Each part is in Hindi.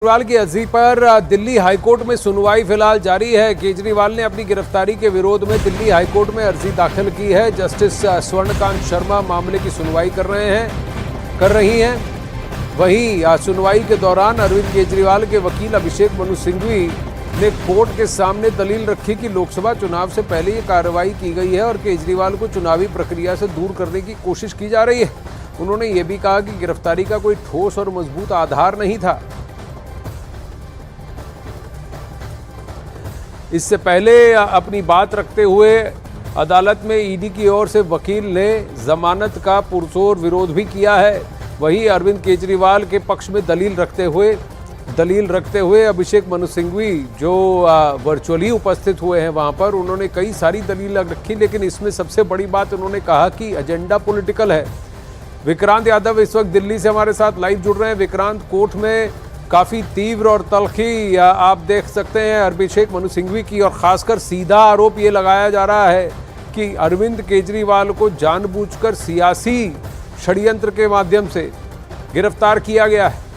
केजरीवाल की अर्जी पर दिल्ली हाईकोर्ट में सुनवाई फिलहाल जारी है। केजरीवाल ने अपनी गिरफ्तारी के विरोध में दिल्ली हाईकोर्ट में अर्जी दाखिल की है। जस्टिस स्वर्णकांत शर्मा मामले की सुनवाई कर रही हैं। वहीं सुनवाई के दौरान अरविंद केजरीवाल के वकील अभिषेक मनु सिंघवी ने कोर्ट के सामने दलील रखी कि लोकसभा चुनाव से पहले ये कार्रवाई की गई है और केजरीवाल को चुनावी प्रक्रिया से दूर करने की कोशिश की जा रही है। उन्होंने ये भी कहा कि गिरफ्तारी का कोई ठोस और मजबूत आधार नहीं था। इससे पहले अपनी बात रखते हुए अदालत में ईडी की ओर से वकील ने जमानत का पुरजोर विरोध भी किया है। वहीं अरविंद केजरीवाल के पक्ष में दलील रखते हुए अभिषेक मनु सिंघवी जो वर्चुअली उपस्थित हुए हैं वहां पर, उन्होंने कई सारी दलील रखी, लेकिन इसमें सबसे बड़ी बात उन्होंने कहा कि एजेंडा पॉलिटिकल है। विक्रांत यादव इस वक्त दिल्ली से हमारे साथ लाइव जुड़ रहे हैं। विक्रांत, कोर्ट में काफ़ी तीव्र और तल्खी आप देख सकते हैं अभिषेक मनु सिंघवी की, और खासकर सीधा आरोप ये लगाया जा रहा है कि अरविंद केजरीवाल को जानबूझकर सियासी षड्यंत्र के माध्यम से गिरफ्तार किया गया है।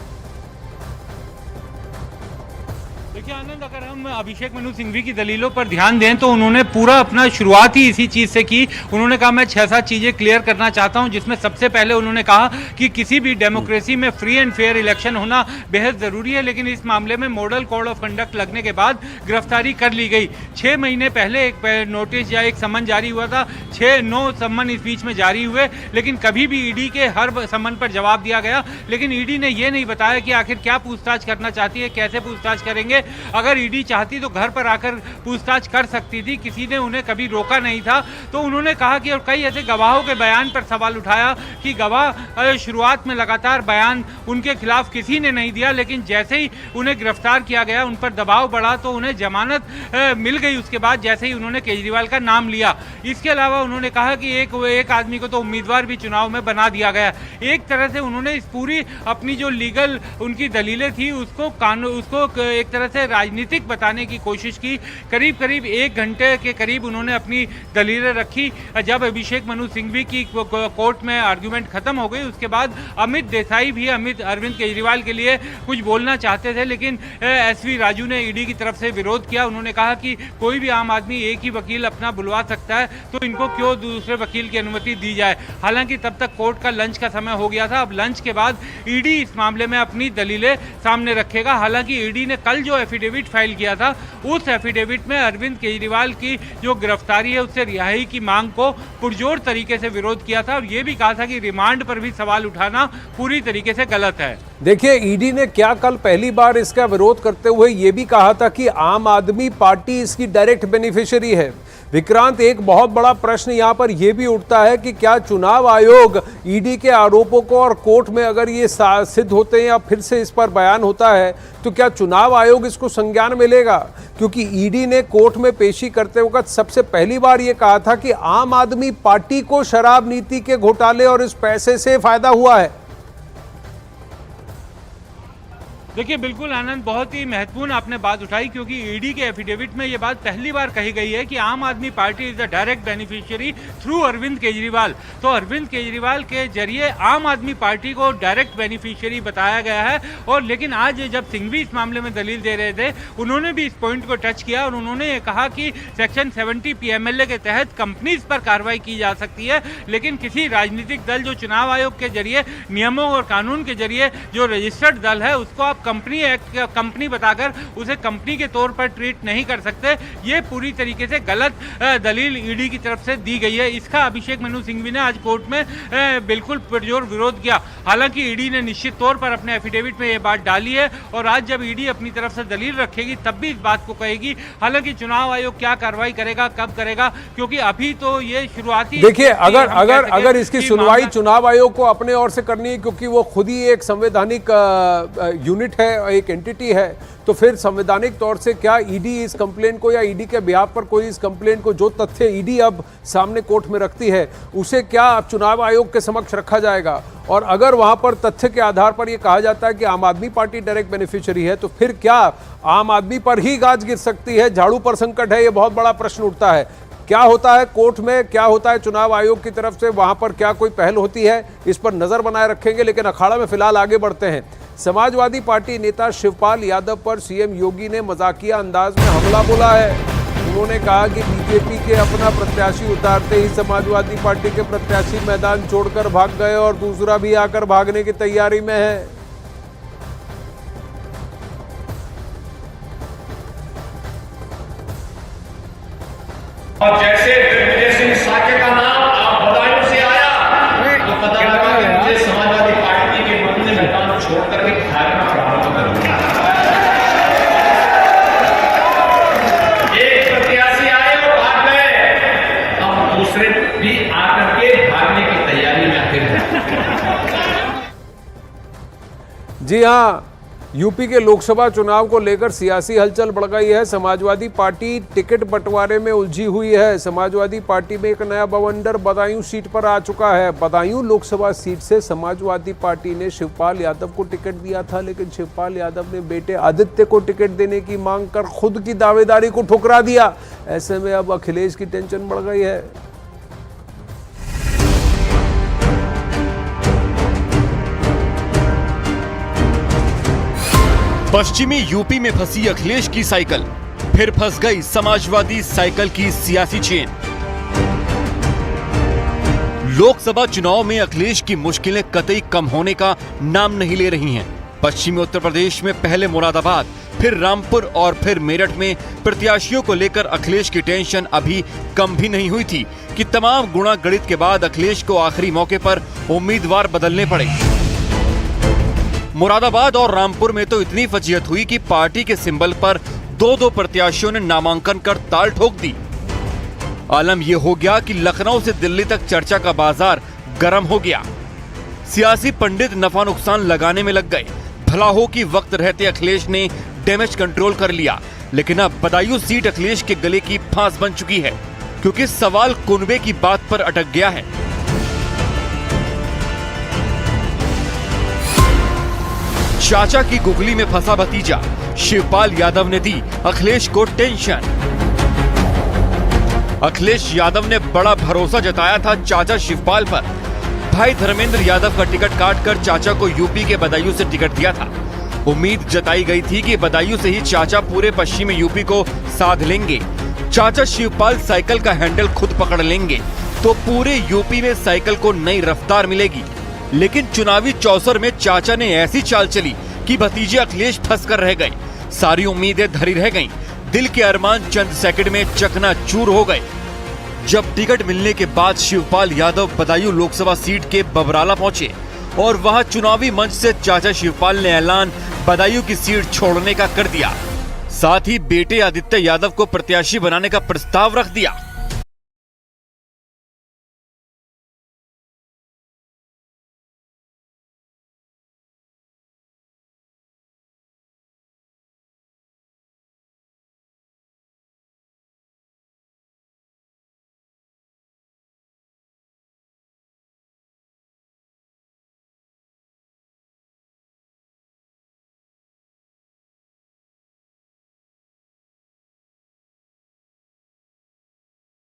देखिए आनंद, अगर हम अभिषेक मनु सिंघवी की दलीलों पर ध्यान दें तो उन्होंने पूरा अपना शुरुआत ही इसी चीज़ से की। उन्होंने कहा मैं 6-7 चीज़ें क्लियर करना चाहता हूं, जिसमें सबसे पहले उन्होंने कहा कि किसी भी डेमोक्रेसी में फ्री एंड फेयर इलेक्शन होना बेहद ज़रूरी है, लेकिन इस मामले में मॉडल कोड ऑफ कंडक्ट लगने के बाद गिरफ्तारी कर ली गई। 6 महीने पहले एक नोटिस या एक सम्मन जारी हुआ था, 6-9 सम्मन इस बीच में जारी हुए, लेकिन कभी भी ईडी के हर सम्मन पर जवाब दिया गया। लेकिन ईडी ने यह नहीं बताया कि आखिर क्या पूछताछ करना चाहती है, कैसे पूछताछ करेंगे। अगर ईडी चाहती तो घर पर आकर पूछताछ कर सकती थी, किसी ने उन्हें कभी रोका नहीं था। तो उन्होंने कहा कि, और कई ऐसे गवाहों के बयान पर सवाल उठाया कि गवाह शुरुआत में लगातार बयान उनके खिलाफ किसी ने नहीं दिया, लेकिन जैसे ही उन्हें गिरफ्तार किया गया, उन पर दबाव बढ़ा तो उन्हें जमानत मिल गई उसके बाद, जैसे ही उन्होंने केजरीवाल का नाम लिया। इसके अलावा उन्होंने कहा कि एक आदमी को तो उम्मीदवार भी चुनाव में बना दिया गया। एक तरह से उन्होंने इस पूरी अपनी जो लीगल उनकी दलीलें थी उसको एक तरह से राजनीतिक बताने की कोशिश की। करीब 1 घंटे के करीब उन्होंने अपनी दलीलें रखी। जब अभिषेक मनु सिंघवी की कोर्ट में आर्गुमेंट खत्म हो गई, उसके बाद अमित देसाई भी अरविंद केजरीवाल के लिए कुछ बोलना चाहते थे, लेकिन SV राजू ने ईडी की तरफ से विरोध किया। उन्होंने कहा कि कोई भी आम आदमी एक ही वकील अपना बुलवा सकता है, तो इनको क्यों दूसरे वकील की अनुमति दी जाए। हालांकि तब तक कोर्ट का लंच का समय हो गया था। अब लंच के बाद ईडी इस मामले में अपनी दलीलें सामने रखेगा। हालांकि ईडी ने कल जो एफिडेविट फाइल किया था, उस एफिडेविट में अरविंद केजरीवाल की जो गिरफ्तारी है उससे रिहाई की मांग को पुरजोर तरीके से विरोध किया था, और यह भी कहा था कि रिमांड पर भी सवाल उठाना पूरी तरीके से गलत है। देखिए, ईडी ने क्या कल पहली बार इसका विरोध करते हुए यह भी कहा था कि आम आदमी पार्टी इसकी डायरेक्ट बेनिफिशियरी है। विक्रांत, एक बहुत बड़ा प्रश्न यहां पर यह भी उठता है कि क्या चुनाव आयोग ईडी के आरोपों को, और कोर्ट में अगर ये सिद्ध होते हैं या फिर से इस पर बयान होता है, तो क्या चुनाव आयोग इसको संज्ञान में लेगा? क्योंकि ईडी ने कोर्ट में पेशी करते वक्त सबसे पहली बार यह कहा था कि आम आदमी पार्टी को शराब नीति के घोटाले और इस पैसे से फायदा हुआ है। देखिए बिल्कुल आनंद, बहुत ही महत्वपूर्ण आपने बात उठाई, क्योंकि ईडी के एफिडेविट में ये बात पहली बार कही गई है कि Aam Aadmi Party is the direct beneficiary through Arvind Kejriwal. तो अरविंद केजरीवाल के जरिए आम आदमी पार्टी को डायरेक्ट बेनिफिशियरी बताया गया है। और लेकिन आज जब सिंघवी इस मामले में दलील दे रहे थे, उन्होंने भी इस पॉइंट को टच किया और उन्होंने ये कहा कि सेक्शन 70 PMLA के तहत कंपनीज पर कार्रवाई की जा सकती है, लेकिन किसी राजनीतिक दल जो चुनाव आयोग के जरिए नियमों और कानून के जरिए जो रजिस्टर्ड दल है, उसको आप कंपनी एक्ट कंपनी बताकर उसे कंपनी के तौर पर ट्रीट नहीं कर सकते। ये पूरी तरीके से गलत दलील ईडी की तरफ से दी गई है। इसका अभिषेक मनु सिंघवी ने आज कोर्ट में बिल्कुल पुरजोर विरोध किया। हालांकि ईडी ने निश्चित तौर पर अपने एफिडेविट में ये बात डाली है, और आज जब ईडी अपनी तरफ से दलील रखेगी तब भी इस बात को कहेगी। हालांकि चुनाव आयोग क्या कार्रवाई करेगा, कब करेगा, क्योंकि अभी तो ये शुरुआती, देखिए अगर इसकी सुनवाई चुनाव आयोग को अपने ओर से करनी है, क्योंकि वो खुद ही एक संवैधानिक यूनिट है, एक एंटिटी है, तो फिर संवैधानिक तौर से क्या ईडी इस कंप्लेंट को, या ईडी के बिहाफ पर कोई इस कंप्लेंट को, जो तथ्य ईडी अब सामने कोर्ट में रखती है, उसे क्या अब चुनाव आयोग के समक्ष रखा जाएगा? और अगर वहां पर तथ्य के आधार पर यह कहा जाता है कि Aam Aadmi party direct beneficiary है, तो फिर क्या आम आदमी पर ही गाज गिर सकती है? झाड़ू पर संकट है, यह बहुत बड़ा प्रश्न उठता है। क्या होता है कोर्ट में, क्या होता है चुनाव आयोग की तरफ से, वहां पर क्या कोई पहल होती है, इस पर नजर बनाए रखेंगे। लेकिन अखाड़ा में फिलहाल आगे बढ़ते हैं। समाजवादी पार्टी नेता शिवपाल यादव पर सीएम योगी ने मजाकिया अंदाज में हमला बोला है। उन्होंने कहा कि बीजेपी के अपना प्रत्याशी उतारते ही समाजवादी पार्टी के प्रत्याशी मैदान छोड़कर भाग गए और दूसरा भी आकर भागने की तैयारी में है। और जैसे दिग्विजय सिंह साके का नाम आप बदायूं से आया तो पता लगा कि मुझे समाजवादी पार्टी के लोगों ने मैदान छोड़कर के भागना प्रारंभ कर दिया। एक प्रत्याशी आए और भाग गए, अब दूसरे भी आकर के भागने की तैयारी में थे। जी हाँ, यूपी के लोकसभा चुनाव को लेकर सियासी हलचल बढ़ गई है। समाजवादी पार्टी टिकट बंटवारे में उलझी हुई है। समाजवादी पार्टी में एक नया बवंडर बदायूं सीट पर आ चुका है। बदायूं लोकसभा सीट से समाजवादी पार्टी ने शिवपाल यादव को टिकट दिया था, लेकिन शिवपाल यादव ने बेटे आदित्य को टिकट देने की मांग कर खुद की दावेदारी को ठुकरा दिया। ऐसे में अब अखिलेश की टेंशन बढ़ गई है। पश्चिमी यूपी में फंसी अखिलेश की साइकिल, फिर फंस गई समाजवादी साइकिल की सियासी चेन। लोकसभा चुनाव में अखिलेश की मुश्किलें कतई कम होने का नाम नहीं ले रही हैं। पश्चिमी उत्तर प्रदेश में पहले मुरादाबाद, फिर रामपुर और फिर मेरठ में प्रत्याशियों को लेकर अखिलेश की टेंशन अभी कम भी नहीं हुई थी कि तमाम गुणा गणित के बाद अखिलेश को आखिरी मौके पर उम्मीदवार बदलने पड़े। मुरादाबाद और रामपुर में तो इतनी फजीहत हुई कि पार्टी के सिंबल पर दो प्रत्याशियों ने नामांकन कर ताल ठोक दी। आलम यह हो गया कि लखनऊ से दिल्ली तक चर्चा का बाजार गर्म हो गया। सियासी पंडित नफा नुकसान लगाने में लग गए। भला हो कि वक्त रहते अखिलेश ने डैमेज कंट्रोल कर लिया, लेकिन अब बदायूं सीट अखिलेश के गले की फांस बन चुकी है, क्योंकि सवाल कुनबे की बात पर अटक गया है। चाचा की गुगली में फंसा भतीजा, शिवपाल यादव ने दी अखिलेश को टेंशन। अखिलेश यादव ने बड़ा भरोसा जताया था चाचा शिवपाल पर। भाई धर्मेंद्र यादव का टिकट काटकर चाचा को यूपी के बदायूं से टिकट दिया था। उम्मीद जताई गई थी कि बदायूं से ही चाचा पूरे पश्चिमी यूपी को साध लेंगे। चाचा शिवपाल साइकिल का हैंडल खुद पकड़ लेंगे तो पूरे यूपी में साइकिल को नई रफ्तार मिलेगी। लेकिन चुनावी चौसर में चाचा ने ऐसी चाल चली कि भतीजे अखिलेश फंस कर रह गए। सारी उम्मीदें धरी रह गईं। दिल के अरमान चंद सेकंड में चकनाचूर हो गए। जब टिकट मिलने के बाद शिवपाल यादव बदायूं लोकसभा सीट के बबराला पहुंचे और वहां चुनावी मंच से चाचा शिवपाल ने ऐलान बदायूं की सीट छोड़ने का कर दिया। साथ ही बेटे आदित्य यादव को प्रत्याशी बनाने का प्रस्ताव रख दिया।